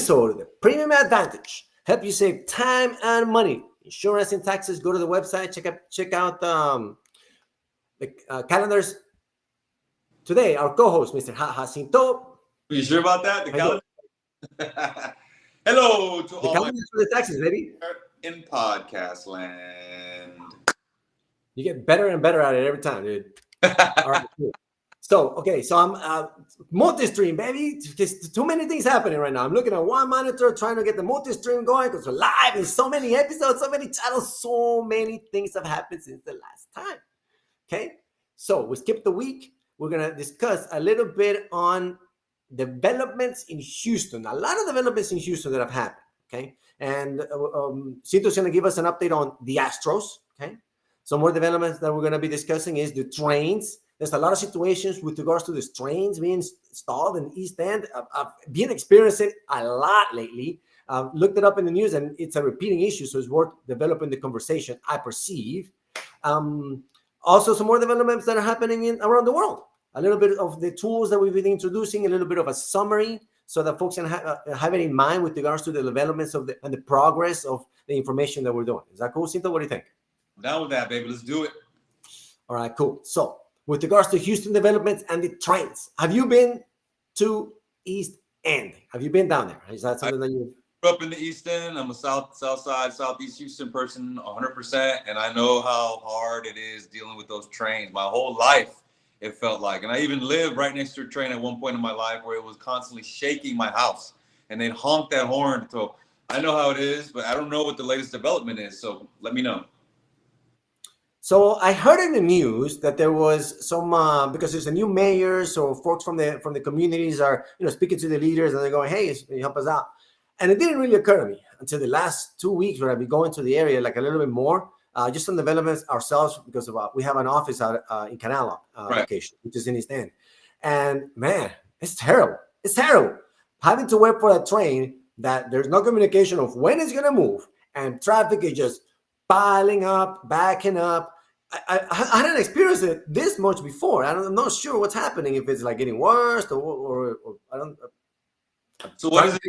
episode of the Premium Advantage. Help you save time and money. Insurance and taxes. Go to the website. Check out the calendars. Today, our co-host, Mr. Jacinto. Are you sure about that? The calendar? Hello to all my for the taxes, baby. In podcast land. You get better and better at it every time, dude. All right, cool. So I'm multi-stream, baby. There's too many things happening right now. I'm looking at one monitor, trying to get the multi-stream going because we're live. There's so many episodes, so many channels, so many things have happened since the last time. Okay, so we skipped the week. We're gonna discuss a little bit on developments in Houston. A lot of developments in Houston that have happened. Okay, and Cinto's gonna give us an update on the Astros. Okay, some more developments that we're gonna be discussing is the trains. There's a lot of situations with regards to these trains being installed in EastEnd. I've been experiencing a lot lately. Looked it up in the news, and it's a repeating issue, so it's worth developing the conversation, I perceive. Also, some more developments that are happening around the world. A little bit of the tools that we've been introducing, a little bit of a summary, so that folks can have it in mind with regards to the developments and the progress of the information that we're doing. Is that cool, Cinto? What do you think? I'm down with that, baby. Let's do it. All right, cool. So, with regards to Houston developments and the trains, have you been to East End? Have you been down there? Is that something that you grew up in the East End? I'm a South Side, Southeast Houston person, 100%, and I know how hard it is dealing with those trains. My whole life, it felt like, and I even lived right next to a train at one point in my life where it was constantly shaking my house, and they'd honk that horn. So I know how it is, but I don't know what the latest development is. So let me know. So I heard in the news that there was some because there's a new mayor, so folks from the communities are speaking to the leaders and they're going, "Hey, help us out." And it didn't really occur to me until the last 2 weeks where I've been going to the area like a little bit more, just some developments ourselves because of we have an office out in Canal location, which is in East End, and man, it's terrible. It's terrible having to wait for a train that there's no communication of when it's gonna move, and traffic is just piling up, backing up. I didn't experience it this much before. I'm not sure what's happening, if it's like getting worse or I don't. So what is it?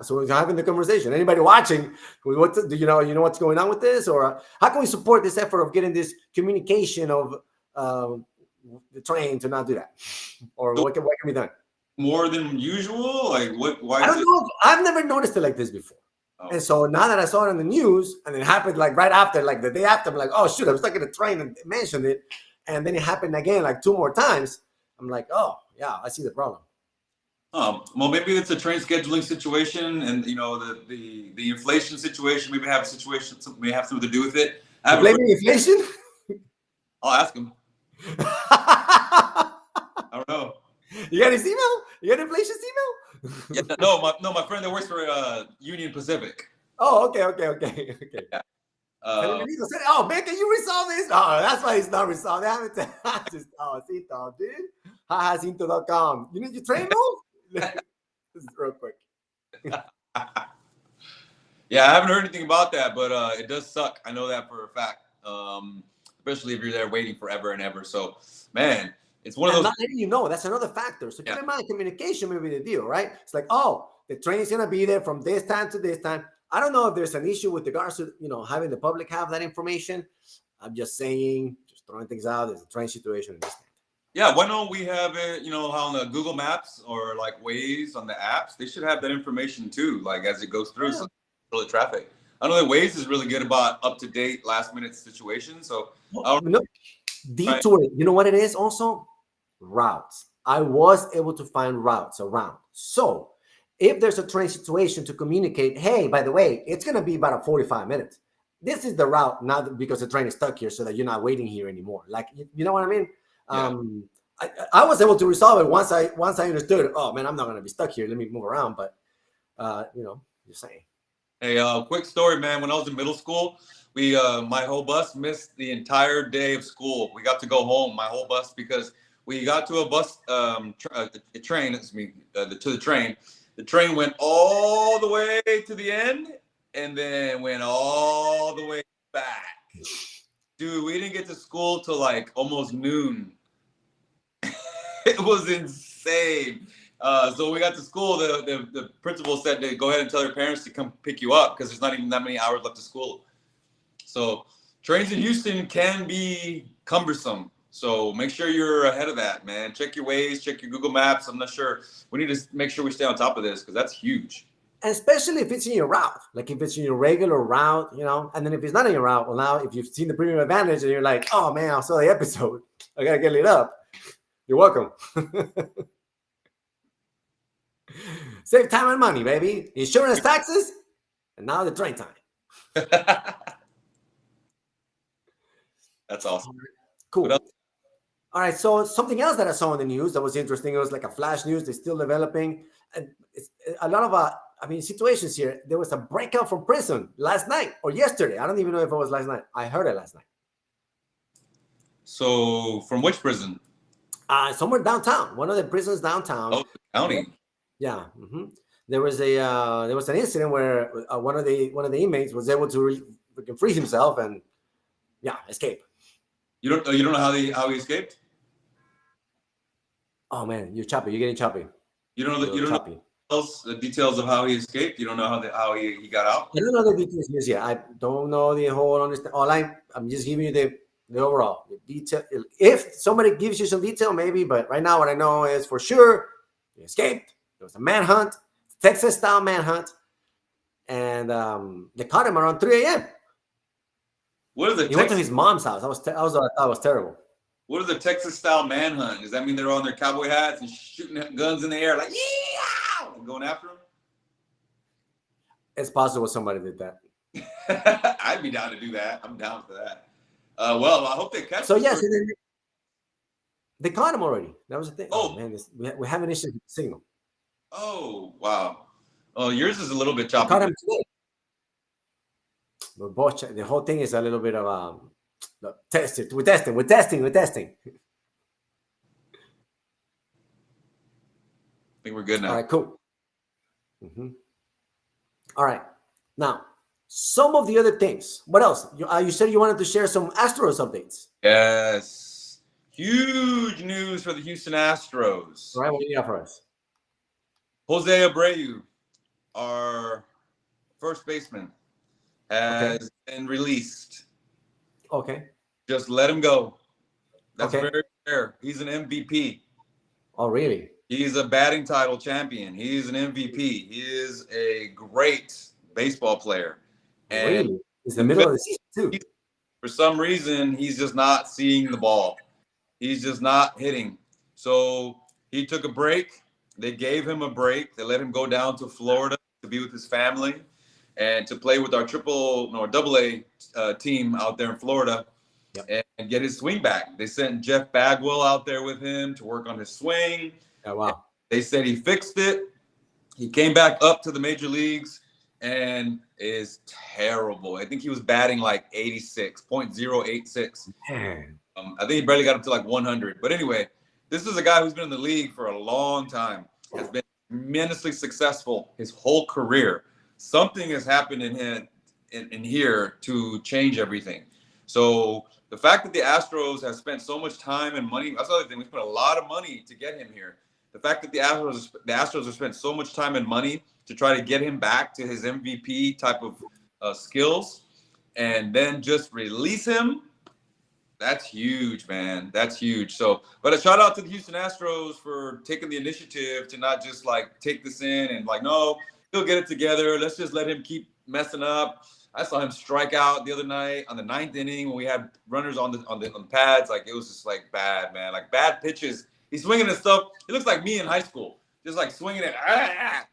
So we're having the conversation. Anybody watching, do you know what's going on with this, or how can we support this effort of getting this communication of the train to not do that, or what can be done? More than usual? Like what? Why? I don't know. I've never noticed it like this before. And so now that I saw it on the news, and it happened like right after, like the day after, I'm like, oh shoot, I was stuck in a train and mentioned it, and then it happened again like 2 more times. I'm like, oh yeah, I see the problem. Well, maybe it's a train scheduling situation, and the inflation situation. Maybe have a situation may have something to do with it. Blaming inflation? I'll ask him. I don't know. You got his email? You got inflation's email? Yeah, no, my friend that works for Union Pacific. Oh, okay. Yeah. Oh, man, can you resolve this? Oh, that's why it's not resolved. Just Cinto, dude. Cinto.com. You need your train move? This is real quick. Yeah, I haven't heard anything about that, but it does suck. I know that for a fact. Especially if you're there waiting forever and ever. So, man. It's one of those. Not letting that's another factor. So keep in mind, communication may be the deal, right? It's like, oh, the train's gonna be there from this time to this time. I don't know if there's an issue with regards to having the public have that information. I'm just saying, just throwing things out. There's a train situation in this time. Yeah, why don't we have it? How on the Google Maps or like Waze on the apps, they should have that information too, like as it goes through. Yeah. So the traffic. I know that Waze is really good about up to date, last minute situations. So detour. Right. You know what it is also? Routes. I was able to find routes around. So if there's a train situation to communicate, hey, by the way, it's going to be about 45 minutes. This is the route, not because the train is stuck here so that you're not waiting here anymore. Like, you know what I mean? Yeah. I was able to resolve it once I understood, oh man, I'm not going to be stuck here. Let me move around. But, just saying. Hey, quick story, man. When I was in middle school, my whole bus missed the entire day of school. We got to go home, my whole bus, because we got to a bus, train. To the train. The train went all the way to the end, and then went all the way back. Dude, we didn't get to school till like almost noon. It was insane. So we got to school. The principal said to go ahead and tell your parents to come pick you up because there's not even that many hours left of school. So trains in Houston can be cumbersome. So make sure you're ahead of that, man. Check your Waze, check your Google Maps. I'm not sure. We need to make sure we stay on top of this because that's huge. Especially if it's in your route, like if it's in your regular route, and then if it's not in your route, well, now if you've seen the Premium Advantage and you're like, oh man, I saw the episode, I gotta get lit up. You're welcome. Save time and money, baby. Insurance, taxes, and now the train time. That's awesome. Cool. All right, so something else that I saw in the news that was interesting, it was like a flash news. They're still developing. And it's a lot of, situations here. There was a breakout from prison last night or yesterday. I don't even know if it was last night. I heard it last night. So from which prison? Somewhere downtown. One of the prisons downtown. Oh, the county. Yeah. Mm-hmm. There was an incident where one of the inmates was able to free himself and escape. You don't know how he escaped? Oh man, you're choppy. You're getting choppy. You don't know the details of how he escaped. You don't know how he got out. I don't know the details yet. I don't know the whole understand. I'm just giving you the overall detail. If somebody gives you some detail, maybe. But right now, what I know is for sure he escaped. There was a manhunt, Texas style manhunt, and they caught him around 3 a.m. He went to his mom's house. I thought it was terrible. What is the Texas style manhunt? Does that mean they're on their cowboy hats and shooting guns in the air like yeah, and going after them? It's possible somebody did that. I'd be down to do that. I'm down for that. Well, I hope they catch. So yes, they caught him already. That was the thing. Oh man, we have an issue with the signal. Oh wow. Oh, yours is a little bit choppy. Caught him today. But both, the whole thing is a little bit of testing. We're testing. I think we're good now. All right, cool. Mm-hmm. All right. Now, some of the other things. What else? You said you wanted to share some Astros updates. Yes. Huge news for the Houston Astros. All right, what do you got for us? Jose Abreu, our first baseman, has been released. Okay. Just let him go. That's very fair. He's an MVP. Oh, really? He's a batting title champion. He's an MVP. He is a great baseball player. And really? It's the middle of the season, too. For some reason, he's just not seeing the ball. He's just not hitting. So he took a break. They gave him a break. They let him go down to Florida to be with his family and to play with our AA team out there in Florida and get his swing back. They sent Jeff Bagwell out there with him to work on his swing. Oh, wow. They said he fixed it. He came back up to the major leagues and is terrible. I think he was batting like 86.086. I think he barely got up to like 100. But anyway, this is a guy who's been in the league for a long time, has been tremendously successful his whole career. Something has happened in here to change everything. So the fact that the Astros have spent so much time and money, that's the other thing. We spent a lot of money to get him here. The fact that the Astros have spent so much time and money to try to get him back to his MVP type of skills and then just release him, that's huge, man. That's huge. So, but a shout out to the Houston Astros for taking the initiative to not just like take this in and like, no, he'll get it together. Let's just let him keep messing up. I saw him strike out the other night on the 9th inning when we had runners on the pads. Like it was just like bad, man. Like bad pitches. He's swinging and stuff. He looks like me in high school, just like swinging it.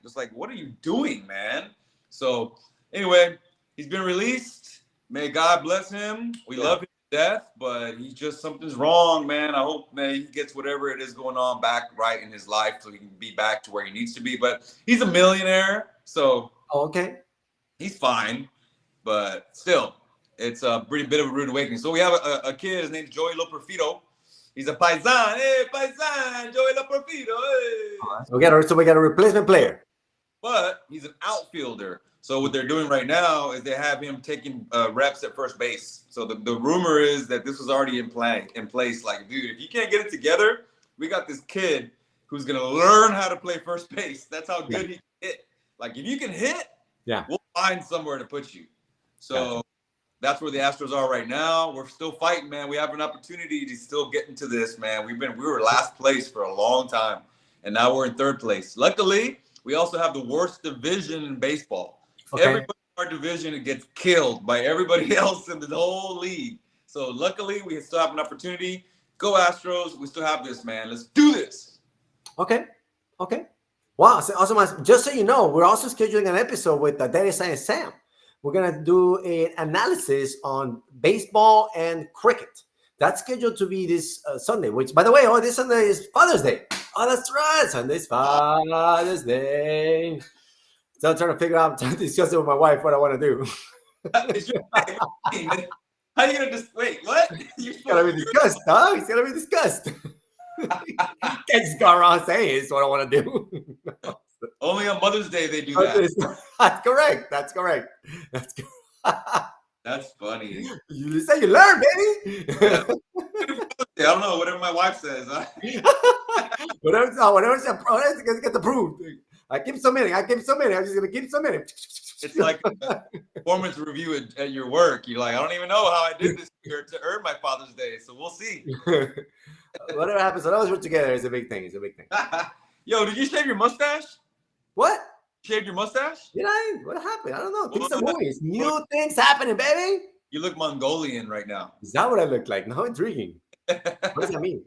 Just like, what are you doing, man? So anyway, he's been released. May God bless him. We love him to death, but he's just something's wrong, man. I hope he gets whatever it is going on back right in his life so he can be back to where he needs to be. But he's a millionaire, so he's fine. But still, it's a pretty bit of a rude awakening. So we have a kid. His name's Joey Loperfido. He's a paisan. Hey, paisan, Joey Loperfido. Hey. So we got a replacement player. But he's an outfielder. So what they're doing right now is they have him taking reps at first base. So the rumor is that this was already in place. Like, dude, if you can't get it together, we got this kid who's gonna learn how to play first base. That's how good Yeah. he can hit. Like if you can hit, Yeah. we'll find somewhere to put you. So Gotcha. that's where the Astros are right now. We're still fighting, man. We have an opportunity to still get into this, man. We were last place for a long time, and now we're in third place. Luckily, we also have the worst division in baseball. Okay. Everybody in our division gets killed by everybody else in the whole league. So luckily, we still have an opportunity. Go Astros. We still have this, man. Let's do this. Okay. Wow. So also, just so you know, we're also scheduling an episode with Data Science Sam. We're gonna do an analysis on baseball and cricket. That's scheduled to be this Sunday. Which, by the way, this Sunday is Father's Day. Oh, that's right. Sunday's Father's Day. So I'm trying to figure out, trying to discuss it with my wife what I want to do. How are you gonna just wait? What? It's gonna be discussed, huh? It's gonna be discussed. Can't just go around saying it's what I want to do. Only on Mother's Day they do that. That's correct. That's funny. You say you learn, baby. Yeah. I don't know. Whatever my wife says. whatever gets approved. I keep so many. I'm just gonna keep so many. It's like a performance review at your work. You're like, I don't even know how I did this year to earn my Father's Day. So we'll see. Whatever happens, when we're together is a big thing. Yo, did you shave your mustache? What? Shaved your mustache? Did I? What happened? I don't know. Things are moving. New things happening, baby. You look Mongolian right now. Is that what I look like? No, intriguing. What does that mean?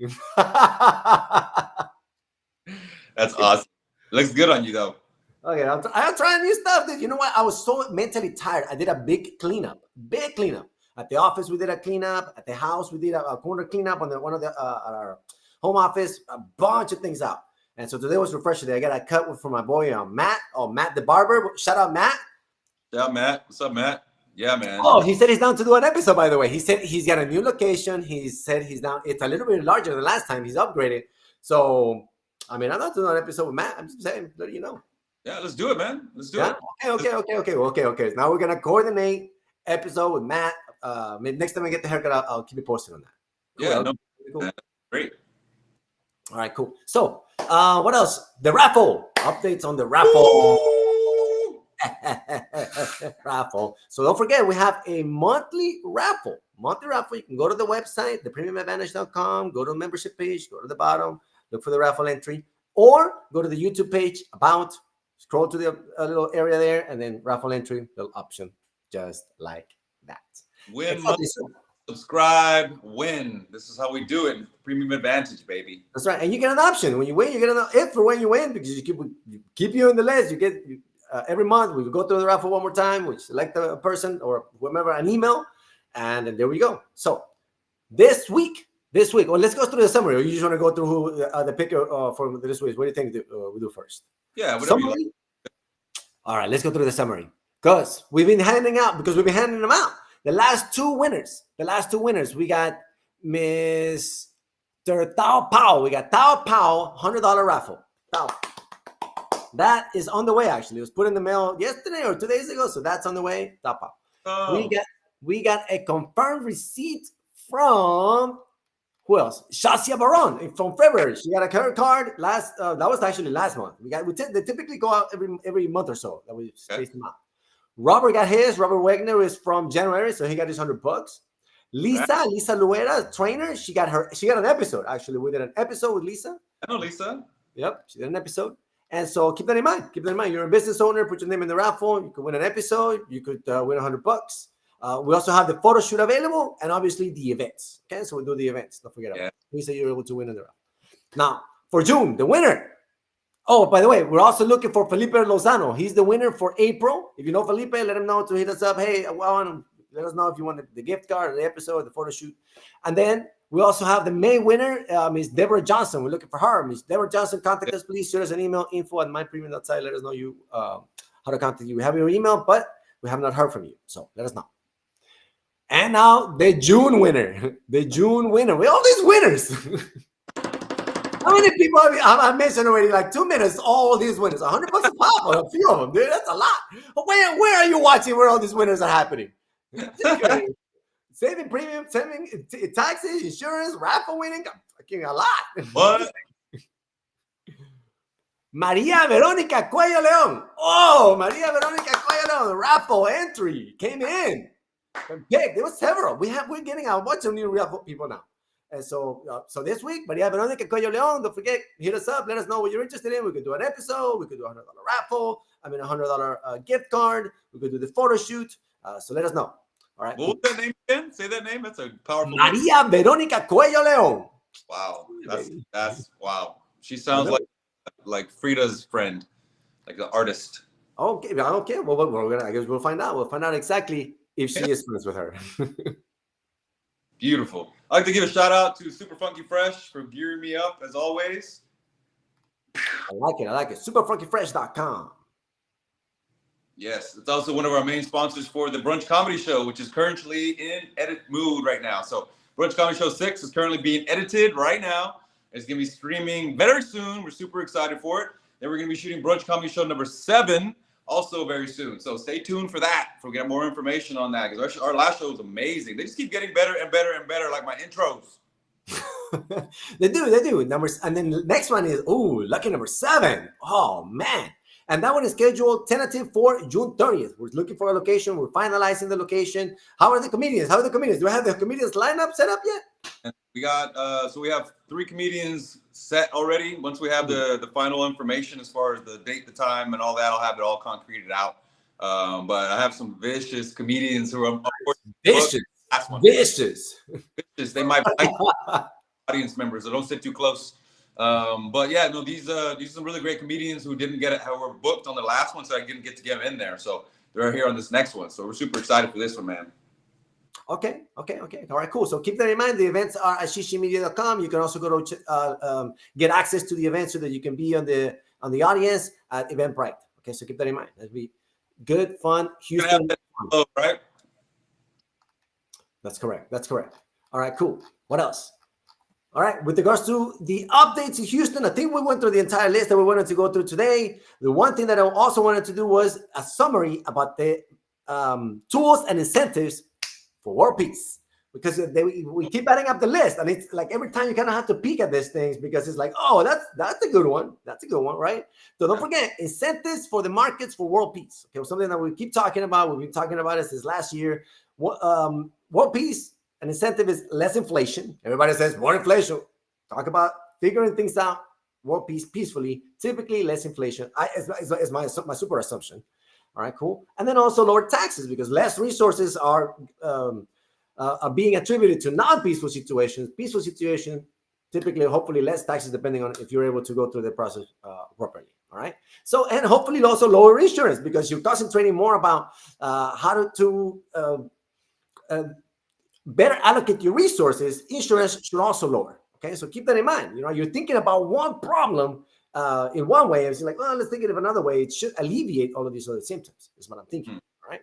That's awesome. Looks good on you, though. Okay, I'm trying new stuff. Dude. You know what? I was so mentally tired. I did a big cleanup. At the office, we did a cleanup. At the house, we did a corner cleanup on one of the our home office. A bunch of things out. And so today was refreshing day. I got a cut from my boy Matt. Oh, Matt the barber. Shout out, Matt. Yeah, Matt. What's up, Matt? Yeah, man. Oh, he said he's down to do an episode, by the way. He said he's got a new location. He said he's down. It's a little bit larger than last time. He's upgraded. So, I mean, I'm not doing an episode with Matt. I'm just saying, let you know. Yeah, let's do it, man. Let's do it. Okay. Now we're going to coordinate episode with Matt. Next time I get the haircut, I'll keep you posted on that. Cool. Yeah, cool. Great. All right, cool. So, what else? The raffle. Updates on the raffle. Raffle. So don't forget, we have a monthly raffle. You can go to the website, thepremiumadvantage.com, go to the membership page, go to the bottom, look for the raffle entry, or go to the YouTube page, about, scroll to the little area there, and then raffle entry, little option, just like that. Win money, subscribe, win. This is how we do it. Premium Advantage, baby. That's right. And you get an option. When you win, you get an if for when you win, because you keep you in the list. You get every month, we go through the raffle one more time. We select a person or whomever, an email, and then there we go. So this week, well, let's go through the summary. Or you just want to go through who the picker for this week? What do you think we do first? Yeah, whatever you like. All right, let's go through the summary. Because we've been handing them out. The last two winners, we got Mr. Thao Powell. We got Thao Powell, $100 raffle. Thao. That is on the way, actually. It was put in the mail yesterday or 2 days ago, so that's on the way. Thao Powell. Oh. We got a confirmed receipt from, who else? Shazia Barron from February. She got a credit card last. That was actually last month. They typically go out every month or so. That we space them out. Robert got his. Robert Wegner is from January, so he got his $100. Lisa Luera, trainer. She got an episode. Actually, we did an episode with Lisa. I know Lisa. Yep, she did an episode. And so keep that in mind. You're a business owner. Put your name in the raffle. You could win an episode. You could win $100. We also have the photo shoot available, and obviously the events. Okay, so we'll do the events. Don't forget about it. Lisa, you're able to win in the raffle. Now for June, the winner. Oh, by the way, we're also looking for Felipe Lozano. He's the winner for April. If you know Felipe, let him know to hit us up. Hey, let us know if you want the gift card, the episode, the photo shoot. And then we also have the May winner, Miss Deborah Johnson. We're looking for her. Miss Deborah Johnson, contact us, please. Shoot us an email, info@mypremium.site. Let us know how to contact you. We have your email, but we have not heard from you. So let us know. And now the June winner. We all these winners. How many people I mentioned already? Like 2 minutes, all these winners. $100 a pop on a few of them, dude. That's a lot. Where are you watching where all these winners are happening? Saving premium, saving taxes, insurance, raffle winning. Fucking a lot. What? Maria Veronica Coello Leon. Oh, Maria Veronica Coello Leon. Raffle entry came in. Big. There was several. We're getting a bunch of new raffle people now. And so this week, Maria Veronica Coello Leon, don't forget, hit us up. Let us know what you're interested in. We could do an episode. We could do a $100 raffle. I mean, $100 gift card. We could do the photo shoot. So let us know. All right. What was that name again? Say that name. That's a powerful Maria name. Veronica Coello Leon. Wow. That's wow. She sounds like Frida's friend, like the artist. Okay. Well, I guess we'll find out. We'll find out exactly if she is friends with her. Beautiful. I'd like to give a shout out to Super Funky Fresh for gearing me up as always. I like it. Superfunkyfresh.com. Yes, it's also one of our main sponsors for the Brunch Comedy Show, which is currently in edit mood right now. So Brunch Comedy Show 6 is currently being edited right now. It's going to be streaming very soon. We're super excited for it. Then we're going to be shooting Brunch Comedy Show number 7 also very soon. So stay tuned for that. We'll get more information on that because our last show was amazing. They just keep getting better and better and better, like my intros. They do. Numbers, and then the next one is lucky number 7. Oh man. And that one is scheduled tentative for June 30th. We're looking for a location. We're finalizing the location. How are the comedians? Do I have the comedians lineup set up yet? And we got so we have 3 comedians set already. Once we have the final information as far as the date, the time, and all that, I'll have it all concreted out. But I have some vicious comedians who are vicious. They might like audience members, so don't sit too close. But yeah, no, these are some really great comedians who didn't get it, who were booked on the last one, so I didn't get to get them in there. So they're here on this next one. So we're super excited for this one, man. Okay. All right, cool. So keep that in mind. The events are at shishimedia.com. You can also go to get access to the event so that you can be on the audience at Eventbrite. Okay, so keep that in mind. That'd be good, fun. Houston, fun. Right? That's correct. All right, cool. What else? All right, with regards to the updates in Houston, I think we went through the entire list that we wanted to go through today. The one thing that I also wanted to do was a summary about the tools and incentives for world peace, because we keep adding up the list, and it's like every time you kind of have to peek at these things because it's like, oh, that's a good one. That's a good one, right? So don't forget, incentives for the markets for world peace. Okay, something that we keep talking about. We've been talking about it since last year. World peace. An incentive is less inflation. Everybody says more inflation. Talk about figuring things out, world peace peacefully. Typically, less inflation. Is my super assumption. All right, cool. And then also lower taxes because less resources are being attributed to non-peaceful situations. Peaceful situation, typically, hopefully, less taxes depending on if you're able to go through the process properly. All right. So, and hopefully also lower insurance because you're concentrating more about how to better allocate your resources. Insurance should also lower. Okay, so keep that in mind. You're thinking about one problem in one way, and it's like, well, let's think of another way. It should alleviate all of these other symptoms. Is what I'm thinking. All right.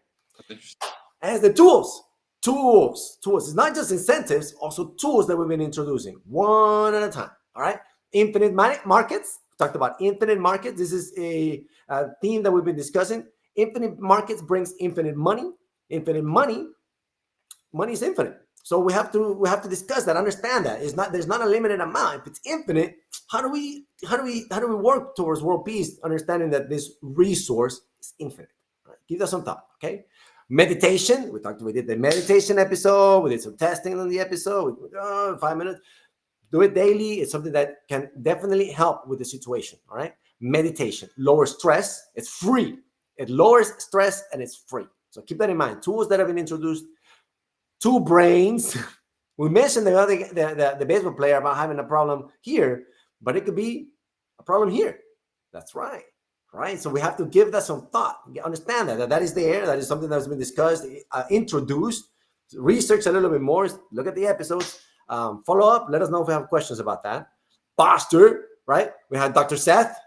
As the tools. It's not just incentives, also tools that we've been introducing one at a time. All right. Infinite markets. We talked about infinite markets. This is a theme that we've been discussing. Infinite markets brings infinite money. Infinite money is infinite. So we have to discuss that, understand that. There's not a limited amount. If it's infinite, how do we work towards world peace, understanding that this resource is infinite? Right? Give that some thought, okay? Meditation. We did the meditation episode. We did some testing on the episode. 5 minutes. Do it daily. It's something that can definitely help with the situation. All right. Meditation lowers stress. It's free. It lowers stress and it's free. So keep that in mind. Tools that have been introduced. 2 brains. We mentioned the baseball player about having a problem here, but it could be a problem here. That's right. Right. So we have to give that some thought. Understand that is there. That is something that's been discussed, introduced, research a little bit more. Look at the episodes. Follow up. Let us know if you have questions about that. Posture. Right. We had Dr. Seth.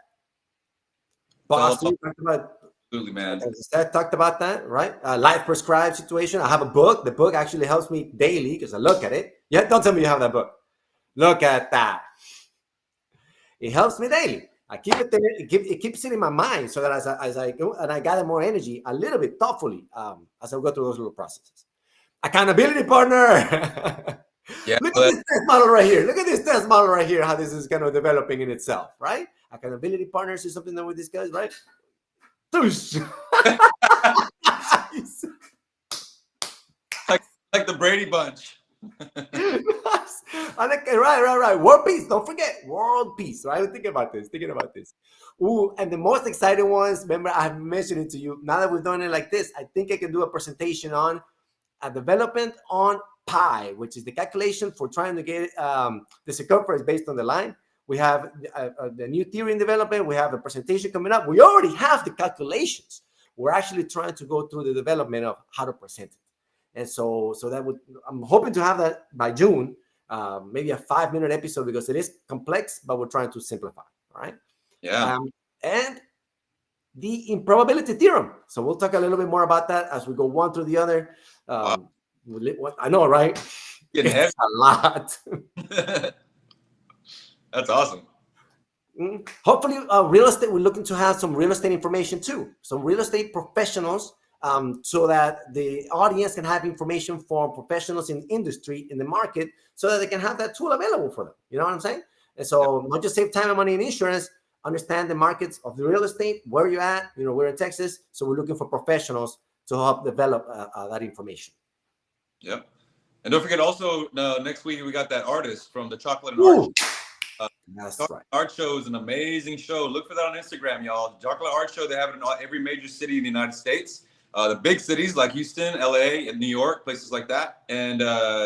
Posture. Absolutely, man. Seth talked about that. Right. Life prescribed situation. I have a book. The book actually helps me daily because I look at it. Yeah. Don't tell me you have that book. Look at that. It helps me daily. I keep it there. It keeps it in my mind so that as I go and I gather more energy a little bit thoughtfully as I go through those little processes. Accountability partner. Yeah. Look at this test model right here. Look at this test model right here, how this is kind of developing in itself, right? Accountability partners is something that we discussed, right? like the Brady Bunch. Right. World peace. Don't forget world peace. Right? Thinking about this. Ooh, and the most exciting ones. Remember, I have mentioned it to you. Now that we've done it like this, I think I can do a presentation on a development on pi, which is the calculation for trying to get the circumference based on the line. We have the new theory in development. We have a presentation coming up. We already have the calculations. We're actually trying to go through the development of how to present it. And so that would, I'm hoping to have that by June, maybe a 5-minute episode, because it is complex, but we're trying to simplify. All right. Yeah. And the improbability theorem. So we'll talk a little bit more about that as we go one through the other. Wow. I know, right? It's a lot. That's awesome. Hopefully, real estate, we're looking to have some real estate information too. Some real estate professionals, so that the audience can have information from professionals in the industry, in the market, so that they can have that tool available for them. You know what I'm saying? And so not just save time and money in insurance, understand the markets of the real estate, where you're at. You know, we're in Texas, so we're looking for professionals to help develop that information. Yep. And don't forget also, next week we got that artist from the Chocolate and Art. That's right. Art Show is an amazing show. Look for that on Instagram, y'all. The Chocolate Art Show, they have it in every major city in the United States. The big cities like Houston, LA, and New York, places like that. And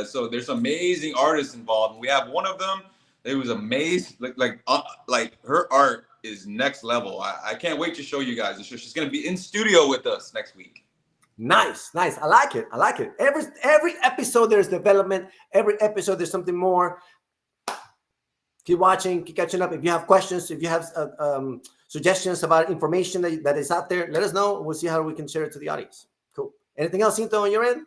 so there's amazing artists involved. We have one of them. It was amazing. Like her art is next level. I can't wait to show you guys. She's going to be in studio with us next week. Nice. I like it. Every episode there's development. Every episode there's something more. Keep watching, keep catching up. If you have questions, if you have suggestions about information that is out there, let us know. We'll see how we can share it to the audience. Cool. Anything else, Cinto, on your end?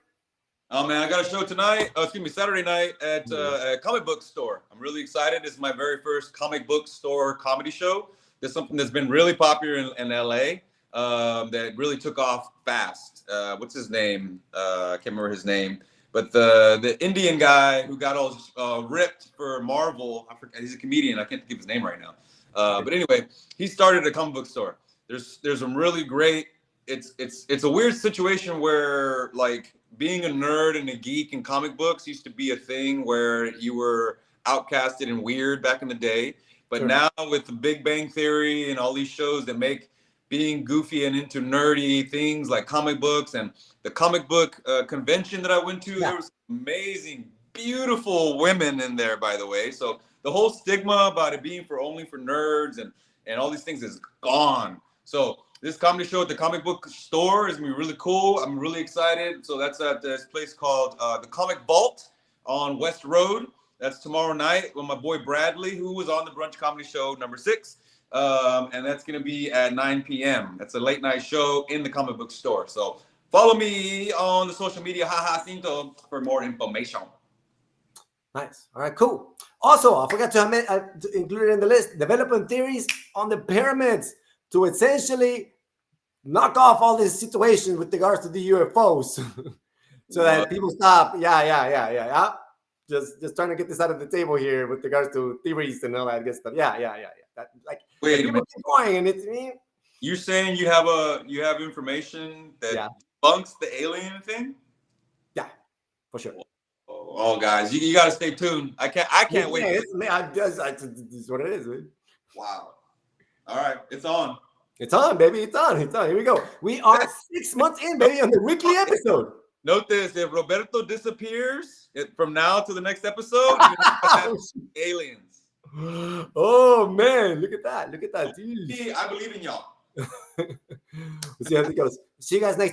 Oh man, I got a show tonight. Saturday night at a comic book store. I'm really excited. This is my very first comic book store comedy show. There's something that's been really popular in LA that really took off fast. What's his name? I can't remember his name. But the Indian guy who got all ripped for Marvel, I forget, he's a comedian. I can't think of his name right now. But anyway, he started a comic book store. There's some really great. It's a weird situation where like being a nerd and a geek in comic books used to be a thing where you were outcasted and weird back in the day. But now with the Big Bang Theory and all these shows that make being goofy and into nerdy things like comic books, and the comic book convention that I went to, there was amazing, beautiful women in there, by the way. So the whole stigma about it being only for nerds and all these things is gone. So this comedy show at the comic book store is gonna be really cool. I'm really excited. So that's at this place called the Comic Vault on West Road. That's tomorrow night with my boy Bradley, who was on the Brunch Comedy Show #6. And that's going to be at 9 p.m. That's a late night show in the comic book store. So follow me on the social media, Cinto, for more information. Nice. All right, cool. Also, I forgot to include it in the list, developing theories on the pyramids to essentially knock off all these situations with regards to the UFOs so that people stop. Yeah. Just trying to get this out of the table here with regards to theories and all that good stuff. Yeah. That, like, wait a minute. Going and it's me. You're saying you have information that debunks the alien thing? Yeah, for sure. Oh guys, you got to stay tuned. I can't wait. It's what it is, man. Wow. All right, it's on. It's on, baby. It's on. Here we go. We are 6 months in, baby, on the weekly episode. Note this: if Roberto disappears from now to the next episode, aliens. Oh man, look at that. Dude. I believe in y'all. We'll see how it goes. See you guys next time.